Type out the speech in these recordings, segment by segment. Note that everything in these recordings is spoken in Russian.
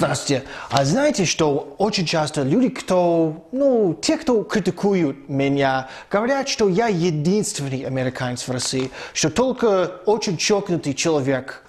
Здравствуйте. А знаете, что очень часто люди, те, кто критикуют меня, говорят, что я единственный американец в России, что только очень чокнутый человек,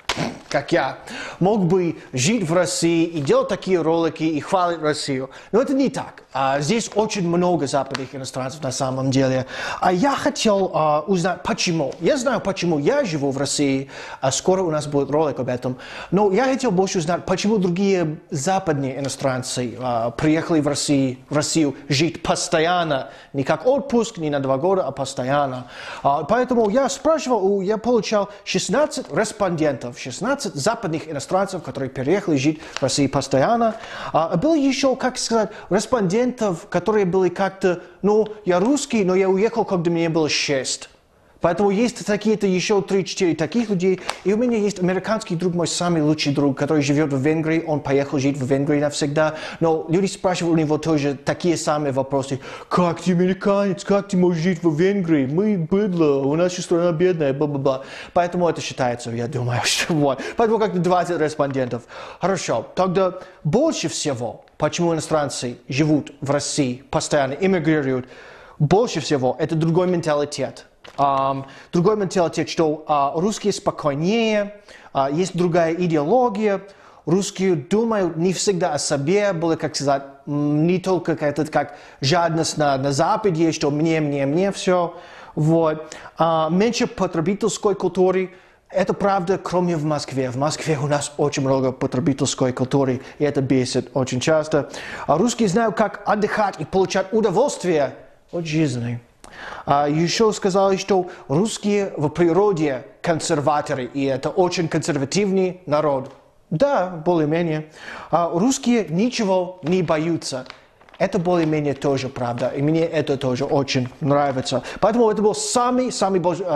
как я, мог бы жить в России и делать такие ролики и хвалить Россию. Но это не так. Здесь очень много западных иностранцев на самом деле. А я хотел узнать, почему. Я знаю, почему я живу в России. Скоро у нас будет ролик об этом. Но я хотел больше узнать, почему другие западные иностранцы приехали в Россию жить постоянно. Не как отпуск, не на 2 года, а постоянно. Поэтому я спрашивал, я получал 16 респондентов. 16 западных иностранцев, которые переехали жить в России постоянно. Было еще, как сказать, респондентов, которые были как-то, я русский, но я уехал, когда мне было 6. Поэтому есть такие-то еще 3-4 таких людей. И у меня есть американский друг, мой самый лучший друг, который живет в Венгрии. Он поехал жить в Венгрии навсегда. Но люди спрашивают у него тоже такие самые вопросы. Как ты американец? Как ты можешь жить в Венгрии? Мы быдло, у нас страна бедная, бла-бла-бла. Поэтому это считается, я думаю, что вот. Поэтому как-то 20 респондентов. Хорошо. Тогда больше всего, почему иностранцы живут в России, постоянно эмигрируют, больше всего это другой менталитет. Другой менталитет, что русские спокойнее, есть другая идеология, русские думают не всегда о себе, было, как сказать, не только как жадность на Западе, что мне все. Вот. Меньше потребительской культуры. Это правда, кроме в Москве. В Москве у нас очень много потребительской культуры, и это бесит очень часто. Русские знают, как отдыхать и получать удовольствие от жизни. Еще сказали, что русские в природе консерваторы, и это очень консервативный народ. Да, более-менее. Русские ничего не боятся. Это более-менее тоже правда, и мне это тоже очень нравится. Поэтому это был самый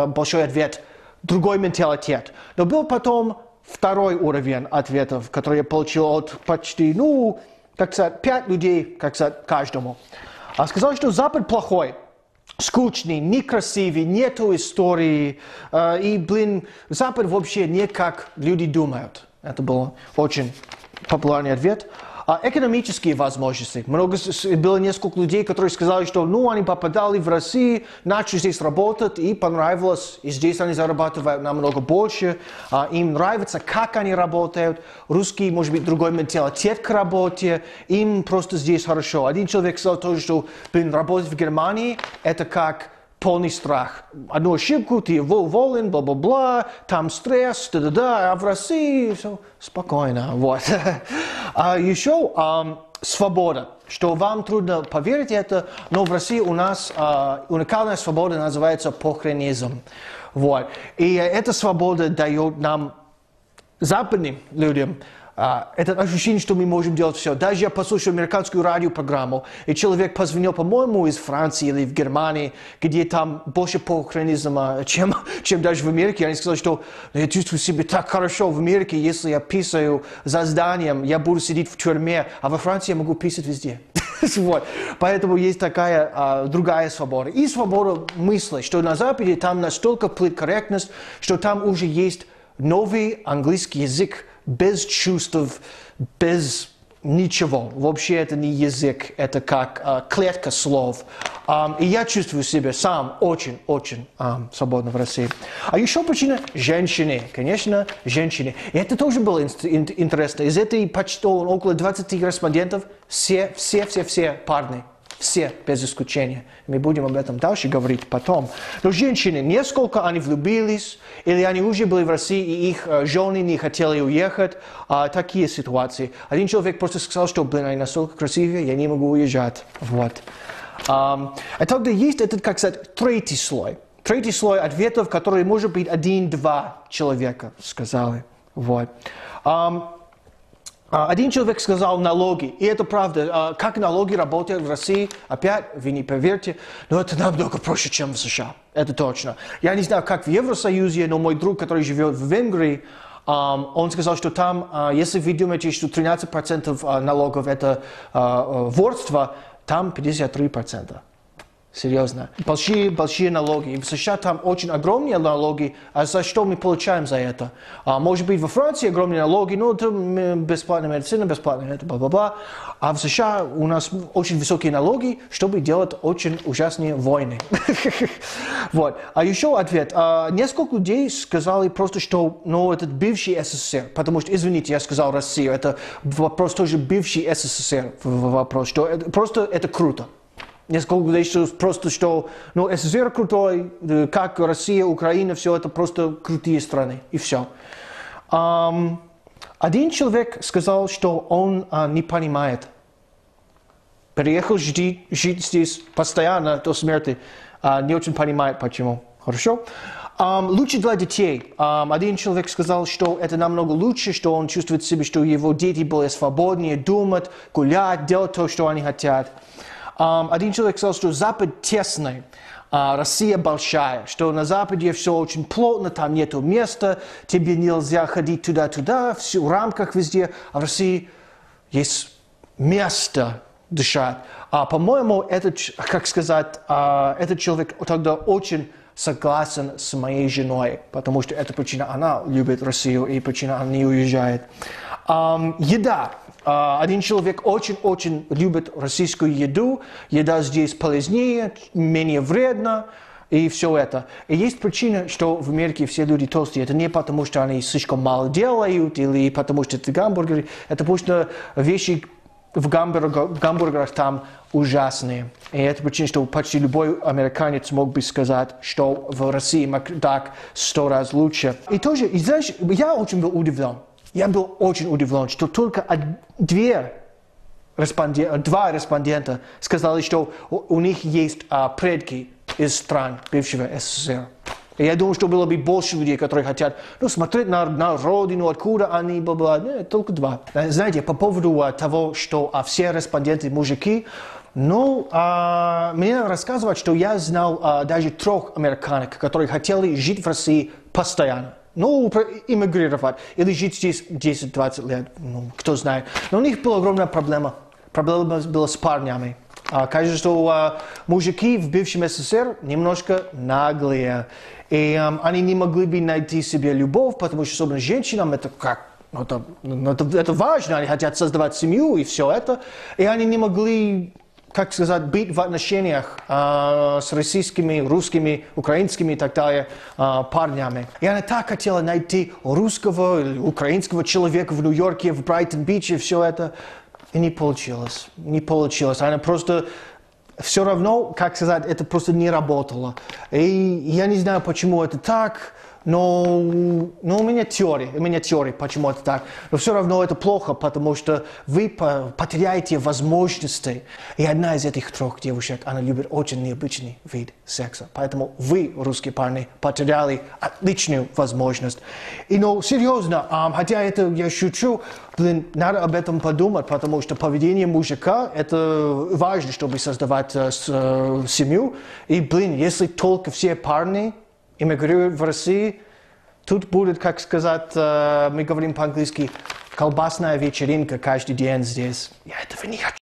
большой ответ, другой менталитет. Но был потом второй уровень ответов, который я получил от почти, 5 людей, каждому. Сказали, что Запад плохой. Скучный, некрасивый, нету истории. И, Запад вообще не как люди думают. Это был очень популярный ответ. Экономические возможности. Было несколько людей, которые сказали, что они попадали в Россию, начали здесь работать, и понравилось. И здесь они зарабатывают намного больше. Им нравится, как они работают. Русские, может быть, другой менталитет к работе. Им просто здесь хорошо. Один человек сказал тоже, что работать в Германии – это как полный страх. Одну ошибку, ты уволен, бла-бла-бла, там стресс, а в России все спокойно. Вот. Еще свобода. Что вам трудно поверить это, но в России у нас уникальная свобода называется похренизм. Вот. И эта свобода дает нам, западным людям, это ощущение, что мы можем делать все. Даже я послушал американскую радиопрограмму, и человек позвонил, по-моему, из Франции или в Германии, где там больше похренизма, чем даже в Америке. Они сказали, что я чувствую себя так хорошо в Америке, если я писаю за зданием, я буду сидеть в тюрьме, а во Франции я могу писать везде. Вот. Поэтому есть такая другая свобода. И свобода мысли, что на Западе там настолько политкорректность, что там уже есть новый английский язык, без чувств, без ничего. Вообще это не язык, это как клетка слов. И я чувствую себя сам очень свободно в России. А еще причина – женщины. Конечно, женщины. И это тоже было интересно. Из этой почти около 20 респондентов все парни. Все, без исключения. Мы будем об этом дальше говорить потом. Но женщины, несколько они влюбились, или они уже были в России, и их жены не хотели уехать. Такие ситуации. Один человек просто сказал, что, они настолько красивые, я не могу уезжать. Вот. А тогда есть этот, как сказать, третий слой. Третий слой ответов, которые, может быть, 1-2 человека сказали. Вот. Один человек сказал налоги, и это правда. Как налоги работают в России, опять, вы не поверите, но это намного проще, чем в США. Это точно. Я не знаю, как в Евросоюзе, но мой друг, который живет в Венгрии, он сказал, что там, если вы думаете, что 13% налогов это ворство, там 53%. Серьезно. Большие налоги. И в США там очень огромные налоги. А за что мы получаем за это? Может быть, во Франции огромные налоги, но там бесплатная медицина, бесплатная это, бла-бла-бла. А в США у нас очень высокие налоги, чтобы делать очень ужасные войны. Вот. А еще ответ. Несколько людей сказали просто, что это бывший СССР. Потому что, извините, я сказал Россию. Это вопрос тоже бывший СССР. Вопрос, что просто это круто. Несколько людей просто, что СССР крутой, как Россия, Украина, все это просто крутые страны. И все. Один человек сказал, что он не понимает. Переехал жить здесь постоянно до смерти. Не очень понимает, почему. Хорошо? Лучше для детей. Один человек сказал, что это намного лучше, что он чувствует себя, что его дети более свободнее думать, гулять, делать то, что они хотят. Один человек сказал, что Запад тесный, Россия большая, что на Западе все очень плотно, там нету места, тебе нельзя ходить туда-туда, все в рамках везде, а в России есть место дышать. По-моему, этот человек тогда очень согласен с моей женой, потому что это причина, она любит Россию, и причина, она не уезжает. Еда. Один человек очень-очень любит российскую еду. Еда здесь полезнее, менее вредна и все это. И есть причина, что в Америке все люди толстые. Это не потому, что они слишком мало делают или потому, что это гамбургеры. Это потому, что вещи в гамбургерах там ужасные. И это причина, что почти любой американец мог бы сказать, что в России Макдак 100 раз лучше. И тоже, и знаешь, я очень был удивлен. Я был очень удивлен, что только два респондента сказали, что у них есть предки из стран бывшего СССР. И я думал, что было бы больше людей, которые хотят смотреть на родину, откуда они, бла-бла. Нет, только два. Знаете, по поводу того, что все респонденты мужики, мне рассказывают, что я знал даже 3 американок, которые хотели жить в России постоянно. Иммигрировать или жить здесь 10-20 лет, кто знает. Но у них была огромная проблема. Проблема была с парнями. Кажется, что мужики в бывшем СССР немножко наглые. И они не могли бы найти себе любовь, потому что особенно женщинам это это важно. Они хотят создавать семью и все это. И они не могли, быть в отношениях с российскими, русскими, украинскими и так далее парнями. И она так хотела найти русского или украинского человека в Нью-Йорке, в Брайтон-Биче, все это. И не получилось. Не получилось. Она просто все равно, это просто не работало. И я не знаю, почему это так. Но у меня теория, почему это так. Но все равно это плохо, потому что вы потеряете возможности. И одна из этих 3 девушек, она любит очень необычный вид секса. Поэтому вы, русские парни, потеряли отличную возможность. И серьезно, хотя это я шучу, надо об этом подумать, потому что поведение мужика, это важно, чтобы создавать семью. И, если только все парни эмигрируют в Россию, тут будет, мы говорим по-английски, колбасная вечеринка каждый день здесь. Я этого не хочу.